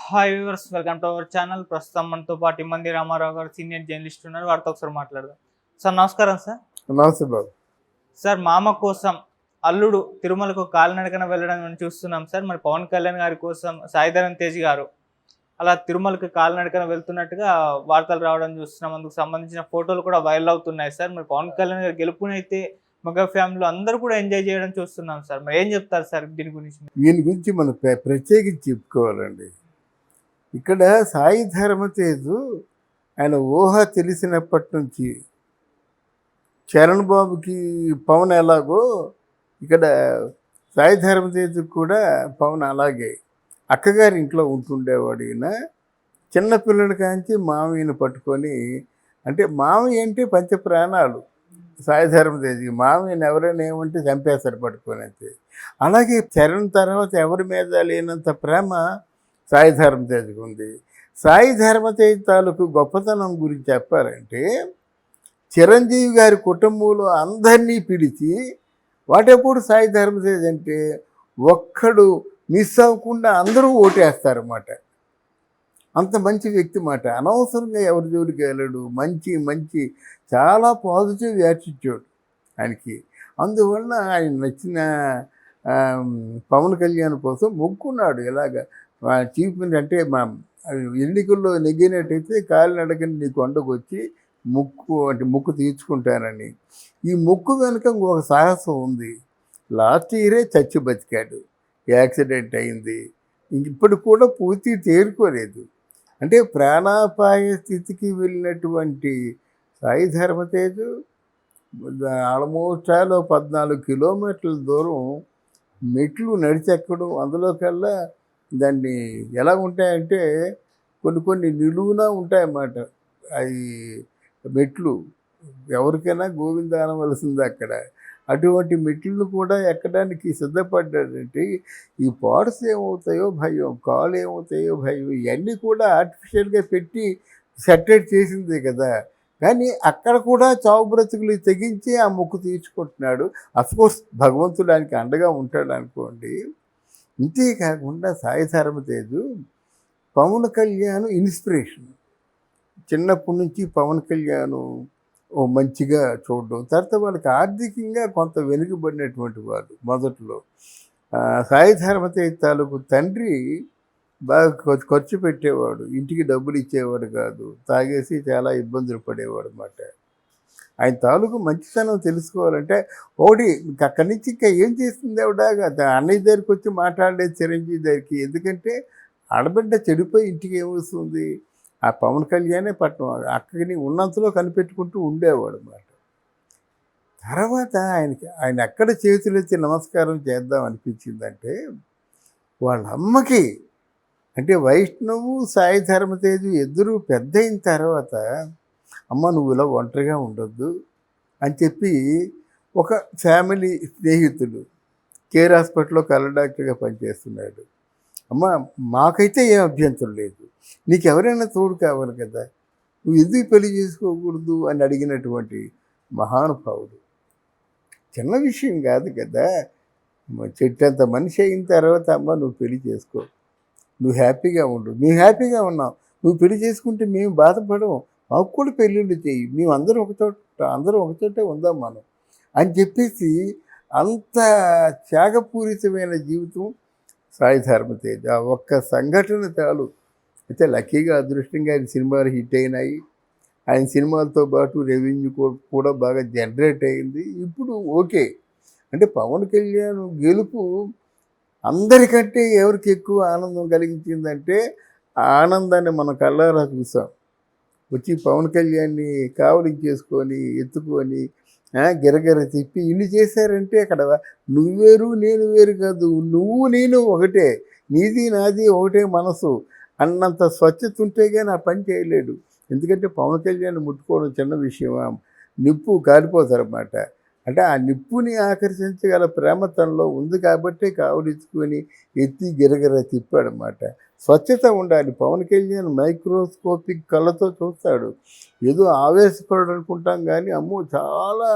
Hi viewers, welcome to our channel. ప్రస్తుతం మనతో పాటు ఇమ్మంది రామారావు గారు సీనియర్ జర్నలిస్ట్ ఉన్నారు. వారితో ఒకసారి మాట్లాడదాం. సార్ నమస్కారం సార్. నమస్తే బాబు. సార్ మామ కోసం అల్లుడు తిరుమలకు కాలినడకన వెళ్ళడం మనం చూస్తున్నాం సార్. మరి పవన్ కళ్యాణ్ గారి కోసం సాయిధరమ్ తేజ్ గారు అలా తిరుమలకి కాలినడకన వెళ్తున్నట్టుగా వార్తలు రావడం చూస్తున్నాం. అందుకు సంబంధించిన ఫోటోలు కూడా వైరల్ అవుతున్నాయి సార్. మరి పవన్ కళ్యాణ్ గారి గెలుపునైతే మగ ఫ్యామిలీలో అందరూ కూడా ఎంజాయ్ చేయడం చూస్తున్నాం సార్. మరి ఏం చెప్తారు సార్ దీని గురించి? దీని గురించి మనం ప్రత్యేకించి చెప్పుకోవాలండి. ఇక్కడ సాయి ధర్మతేజు ఆయన ఊహ తెలిసినప్పటి నుంచి చరణ్ బాబుకి పవన్ ఎలాగో ఇక్కడ సాయి ధర్మతేజు కూడా పవన్ అలాగే అక్కగారి ఇంట్లో ఉంటుండేవాడు. ఈయన చిన్నపిల్లడి కాంచి మామయ్యను పట్టుకొని, అంటే మామయ్య అంటే పంచ ప్రాణాలు సాయి ధర్మతేజుకి. మామయ్యని ఎవరైనా ఏమంటే చంపేస్తారు పట్టుకొని. అంతే. అలాగే చరణ్ తర్వాత ఎవరి మీద లేనంత ప్రేమ సాయి ధర్మతేజుకు ఉంది. సాయి ధర్మతేజ్ తాలూకు గొప్పతనం గురించి చెప్పాలంటే, చిరంజీవి గారి కుటుంబంలో అందరినీ పిలిచి వాటెప్పుడు సాయి ధర్మతేజ్ అంటే ఒక్కడు మిస్ అవ్వకుండా అందరూ ఓటేస్తారన్నమాట. అంత మంచి వ్యక్తి మాట. అనవసరంగా ఎవరి జోలికి వెళ్ళడు. మంచి మంచి చాలా పాజిటివ్ యాటిట్యూడ్ ఆయనకి. అందువల్ల ఆయన నచ్చిన పవన్ కళ్యాణ్ కోసం మొక్కున్నాడు. ఇలాగ చీఫ్ అంటే మా ఎన్నికల్లో నెగ్గినట్టయితే కాలినడకని నీ కొండకు వచ్చి ముక్కు తీర్చుకుంటానని. ఈ ముక్కు వెనుక ఒక సాహసం ఉంది. లాస్ట్ ఇయరే చచ్చి బతికాడు, యాక్సిడెంట్ అయింది. ఇప్పుడు కూడా పూర్తి తేరుకోలేదు. అంటే ప్రాణాపాయ స్థితికి వెళ్ళినటువంటి సాయి ధర్మతేజు ఆల్మోస్ట్ 14 కిలోమీటర్ల దూరం మెట్లు నడిచెక్కడం. అందులో కల్లా దాన్ని ఎలా ఉంటాయంటే కొన్ని నిలువున ఉంటాయన్నమాట. అవి మెట్లు ఎవరికైనా గోవింద అనవలసింది అక్కడ. అటువంటి మెట్లను కూడా ఎక్కడానికి సిద్ధపడ్డాడంటే ఈ పాడ్స్ ఏమవుతాయో భయం, కాలు ఏమవుతాయో భయం, ఇవన్నీ కూడా ఆర్టిఫిషియల్గా పెట్టి సెటరేట్ చేసిందే కదా. కానీ అక్కడ కూడా చావు బ్రతుకులు తెగించి ఆ మొక్కు తీర్చుకుంటున్నాడు. అఫ్కోర్స్ భగవంతుడు ఆయనకి అండగా ఉంటాడు అనుకోండి. ఇంతేకాకుండా సాయి ధర్మతేజు పవన్ కళ్యాణ్ ఇన్స్పిరేషన్. చిన్నప్పటి నుంచి పవన్ కళ్యాణ్ మంచిగా చూడడం, తర్వాత వాళ్ళకి ఆర్థికంగా కొంత వెనుకబడినటువంటి వాళ్ళు మొదట్లో. సాయి ధర్మతేజ్ తాలూకు తండ్రి బాగా ఖర్చు పెట్టేవాడు, ఇంటికి డబ్బులు ఇచ్చేవాడు కాదు, తాగేసి చాలా ఇబ్బందులు పడేవాడు అన్నమాట. ఆయన తాలూకు మంచితనం తెలుసుకోవాలంటే ఒకటి అక్కడి నుంచి ఇంకా ఏం చేస్తుంది ఆవిడ, అన్నయ్య దగ్గరికి వచ్చి మాట్లాడలేదు చిరంజీవి దగ్గరికి. ఎందుకంటే ఆడబిడ్డ చెడిపోయి ఇంటికి ఏమొస్తుంది, ఆ పవన్ కళ్యాణే పట్టణం అక్కడిని ఉన్నంతలో కనిపెట్టుకుంటూ ఉండేవాడు అన్నమాట. తర్వాత ఆయన ఎక్కడ చేతులెత్తి నమస్కారం చేద్దాం అనిపించిందంటే వాళ్ళ అమ్మకి. అంటే వైష్ణవు సాయి ధర్మతేజు ఇద్దరూ పెద్ద అయిన తర్వాత, అమ్మ నువ్వు ఇలా ఒంటరిగా ఉండొద్దు అని చెప్పి ఒక ఫ్యామిలీ స్నేహితుడు కేర్ హాస్పిటల్లో కళ్ళ డాక్టర్గా పనిచేస్తున్నాడు. అమ్మ మాకైతే ఏం అభ్యంతరం లేదు, నీకు ఎవరైనా తోడు కావాలి కదా, నువ్వు ఎందుకు పెళ్లి చేసుకోకూడదు అని అడిగినటువంటి మహానుభావుడు. చిన్న విషయం కాదు కదా. చెట్టంత మనిషి అయిన తర్వాత అమ్మ నువ్వు పెళ్లి చేసుకో, నువ్వు హ్యాపీగా ఉండు, నువ్వు హ్యాపీగా ఉన్నావు, నువ్వు పెళ్లి చేసుకుంటే మేము బాధపడము, మాకు కూడా పెళ్ళిళ్ళు చేయి, మేము అందరం ఒకచోటే ఉందాం మనం అని చెప్పేసి అంత త్యాగపూరితమైన జీవితం సాయి ధర్మతేజ్. ఆ ఒక్క సంఘటన చాలు. అయితే లక్కీగా అదృష్టంగా ఆయన సినిమాలు హిట్ అయినాయి. ఆయన సినిమాలతో పాటు రెవెన్యూ కూడా బాగా జనరేట్ అయింది. ఇప్పుడు ఓకే. అంటే పవన్ కళ్యాణ్ గెలుపు అందరికంటే ఎవరికి ఎక్కువ ఆనందం కలిగించిందంటే ఆ ఆనందాన్ని మనం కళ్ళారా చూసాం. వచ్చి పవన్ కళ్యాణ్ని కావలించేసుకొని ఎత్తుకొని గిరగిర తిప్పి ఇన్ని చేశారంటే అక్కడ నువ్వు వేరు నేను వేరు కాదు, నువ్వు నేను ఒకటే, నీది నాది ఒకటే మనసు అన్నంత స్వచ్ఛత ఉంటే కానీ ఆ పని చేయలేడు. ఎందుకంటే పవన్ కళ్యాణ్ ముట్టుకోవడం చిన్న విషయమా, నిప్పు కాలిపోతారన్నమాట. అంటే ఆ నిప్పుని ఆకర్షించగల ప్రేమ తనలో ఉంది కాబట్టి కావలించుకొని ఎత్తి గిరగిర తిప్పాడనమాట. స్వచ్ఛత ఉండాలి. పవన్ కళ్యాణ్ మైక్రోస్కోపిక్ కళ్ళతో చూస్తాడు. ఏదో ఆవేశపడు అనుకుంటాం కానీ అమ్మో చాలా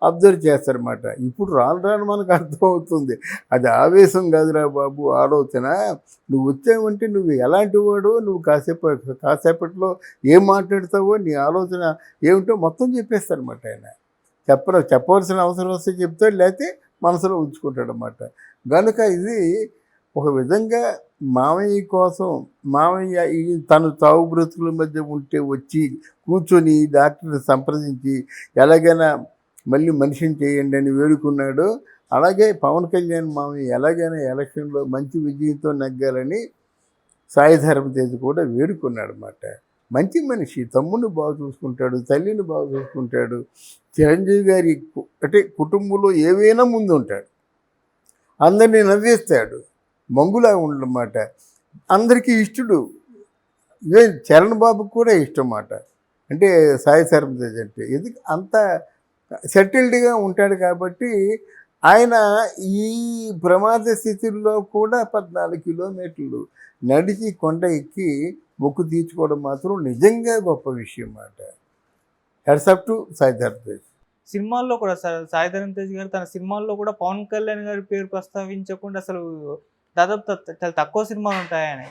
అబ్జర్వ్ చేస్తారన్నమాట. ఇప్పుడు రాను రాను మనకు అర్థమవుతుంది. అది ఆవేశం కాదురా బాబు ఆలోచన. నువ్వు వచ్చావంటే నువ్వు ఎలాంటి వాడో, నువ్వు కాసేపట్లో ఏం మాట్లాడతావో, నీ ఆలోచన ఏమిటో మొత్తం చెప్పేస్తారన్నమాట ఆయన. చెప్పవలసిన అవసరం వస్తే చెప్తాడు, లేకపోతే మనసులో ఉంచుకుంటాడన్నమాట. కనుక ఇది ఒక విధంగా మామయ్య కోసం మామయ్య ఈ తను తావు బ్రతుకుల మధ్య ఉంటే వచ్చి కూర్చొని డాక్టర్ని సంప్రదించి ఎలాగైనా మళ్ళీ మనిషిని చేయండి అని వేడుకున్నాడు. అలాగే పవన్ కళ్యాణ్ మామయ్య ఎలాగైనా ఎలక్షన్లో మంచి విజయంతో నెగ్గాలని సాయి ధరమ్ తేజ్ కూడా వేడుకున్నాడు అన్నమాట. మంచి మనిషి, తమ్ముడిని బాగా చూసుకుంటాడు, తల్లిని బాగా చూసుకుంటాడు. చిరంజీవి గారి అంటే కుటుంబంలో ఏవైనా ముందు ఉంటాడు, అందరినీ నవ్వేస్తాడు, మంగులా ఉండమాట, అందరికీ ఇష్టడు. ఇదే చరణ్ బాబుకి కూడా ఇష్టం అన్నమాట. అంటే సాయి ధరమ్ తేజ్ అంటే ఎందుకు అంత సెటిల్డ్గా ఉంటాడు కాబట్టి ఆయన ఈ ప్రమాద స్థితిలో కూడా 14 కిలోమీటర్లు నడిచి కొండ ఎక్కి మొక్కు తీర్చుకోవడం మాత్రం నిజంగా గొప్ప విషయం అన్నమాట. Heads up to Sai Dharam Tej. సినిమాల్లో కూడా సాయి ధరమ్ తేజ్ గారు తన సినిమాల్లో కూడా పవన్ కళ్యాణ్ గారి పేరు ప్రస్తావించకుండా అసలు దాదాపు చాలా తక్కువ సినిమాలు ఉంటాయి ఆయన.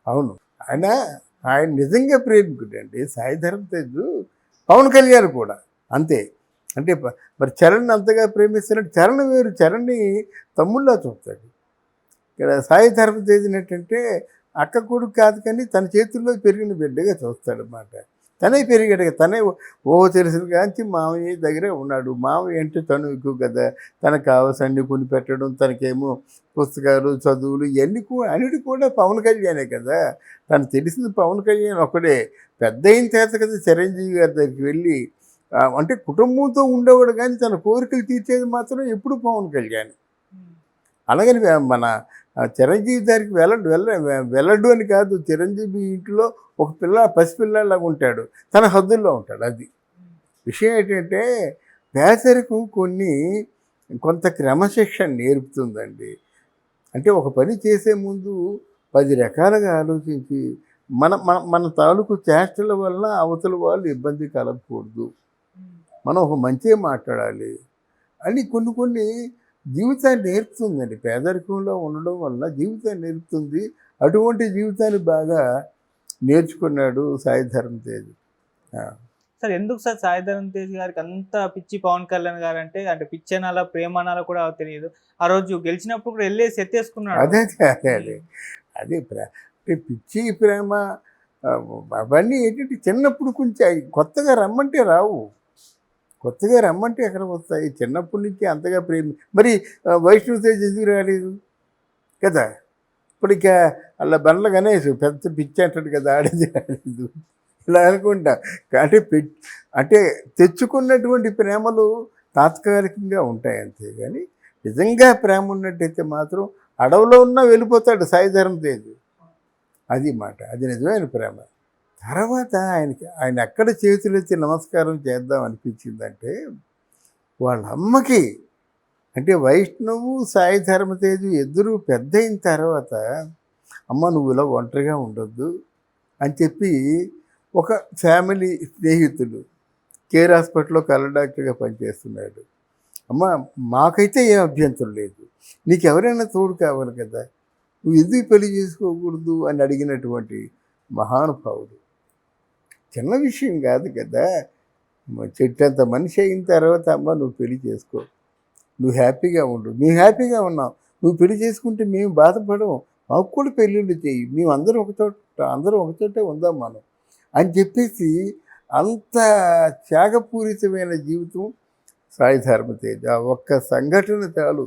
అవును, ఆయన నిజంగా ప్రేమికుడు అండి సాయి ధరమ్ తేజ్. పవన్ కళ్యాణ్ కూడా అంతే. అంటే మరి చరణ్ అంతగా ప్రేమిస్తున్నట్టు చరణ్ వేరు, చరణ్ని తమ్ముళ్ళ చూస్తాడు. ఇక్కడ సాయి ధరమ్ తేజ్ ఏంటంటే అక్క కొడుకు కాదు కానీ తన చేతుల్లో పెరిగిన బిడ్డగా చూస్తాడన్నమాట. తనే పెరిగాడు, తనే తెలిసిన కాంచి మామయ్య దగ్గరే ఉన్నాడు. మామయ్య అంటే తను ఎక్కువ కదా, తనకు కావాల్సన్నీ కొని పెట్టడం, తనకేమో పుస్తకాలు చదువులు ఇవన్నీ అన్నిటి కూడా పవన్ కళ్యాణే కదా. తను తెలిసింది పవన్ కళ్యాణ్ ఒకడే. పెద్ద అయిన చేత కదా చిరంజీవి గారి దగ్గరికి వెళ్ళి అంటే కుటుంబంతో ఉండేవాడు, కానీ తన కోరికలు తీర్చేది మాత్రం ఎప్పుడు పవన్ కళ్యాణ్. అలాగని మన చిరంజీవి దగ్గరికి వెళ్ళడు అని కాదు. చిరంజీవి ఇంట్లో ఒక పసిపిల్లలాగా ఉంటాడు, తన హద్దుల్లో ఉంటాడు. అది విషయం ఏంటంటే పేదరికం కొంత క్రమశిక్షణ నేర్పుతుందండి. అంటే ఒక పని చేసే ముందు 10 రకాలుగా ఆలోచించి మన మన మన తాలూకు చేష్టల వల్ల అవతల వాళ్ళు ఇబ్బంది కలగకూడదు, మనం ఒక మంచి మాట్లాడాలి అని కొన్ని జీవితాన్ని నేర్పుతుందండి. పేదరికంలో ఉండడం వల్ల జీవితాన్ని నేర్పుతుంది. అటువంటి జీవితాన్ని బాగా నేర్చుకున్నాడు సాయి ధరమ్ తేజ్. సార్ ఎందుకు సార్ సాయి ధరమ్ తేజ్ గారికి అంత పిచ్చి పవన్ కళ్యాణ్ గారు అంటే పిచ్చి అనాలా ప్రేమ అనాలా కూడా తెలియదు. ఆ రోజు గెలిచినప్పుడు కూడా వెళ్ళేసి ఎత్తేసుకున్నాడు. అదే అంటే పిచ్చి ప్రేమ అవన్నీ ఏంటంటే చిన్నప్పుడు కొంచెం కొత్తగా రమ్మంటే రావు, కొత్తగా రమ్మంటే ఎక్కడ వస్తాయి. చిన్నప్పటి నుంచి అంతగా మరి వైష్ణవ్ తేజ్ ఎందుకు రాలేదు కదా. ఇప్పుడు ఇక అలా బండ్ల గణేష్ పెద్ద పిచ్చి అంటాడు కదా, ఆడేది రాలేదు ఇలా అనుకుంటా. అంటే తెచ్చుకున్నటువంటి ప్రేమలు తాత్కాలికంగా ఉంటాయి అంతే. కానీ నిజంగా ప్రేమ ఉన్నట్టయితే మాత్రం అడవిలో ఉన్నా వెళ్ళిపోతాడు సాయి ధరమ్ తేజ్. అది మాట, అది నిజమైన ప్రేమ. తర్వాత ఆయన ఎక్కడ చేతులెత్తి నమస్కారం చేద్దాం అనిపించిందంటే వాళ్ళ అమ్మకి. అంటే వైష్ణవు సాయి ధరమ్ తేజ్ ఇద్దరూ పెద్ద అయిన తర్వాత అమ్మ నువ్వు ఇలా ఒంటరిగా ఉండొద్దు అని చెప్పి ఒక ఫ్యామిలీ స్నేహితులు కేర్ హాస్పిటల్లో కళ్ళ డాక్టర్గా పనిచేస్తున్నాడు. అమ్మ మాకైతే ఏం అభ్యంతరం లేదు, నీకు ఎవరైనా తోడు కావాలి కదా, నువ్వు ఎందుకు పెళ్లి చేసుకోకూడదు అని అడిగినటువంటి మహానుభావుడు. చిన్న విషయం కాదు కదా. చెట్టంత మనిషి అయిన తర్వాత అమ్మ నువ్వు పెళ్లి చేసుకో, నువ్వు హ్యాపీగా ఉండు, మేము హ్యాపీగా ఉన్నాం, నువ్వు పెళ్లి చేసుకుంటే మేము బాధపడము, మాకు కూడా పెళ్ళిళ్ళు చేయి, మేము అందరం ఒకచోటే ఉందాం మనం అని చెప్పేసి అంత త్యాగపూరితమైన జీవితం సాయి ధరమ్ తేజ్. ఆ ఒక్క సంఘటన చాలు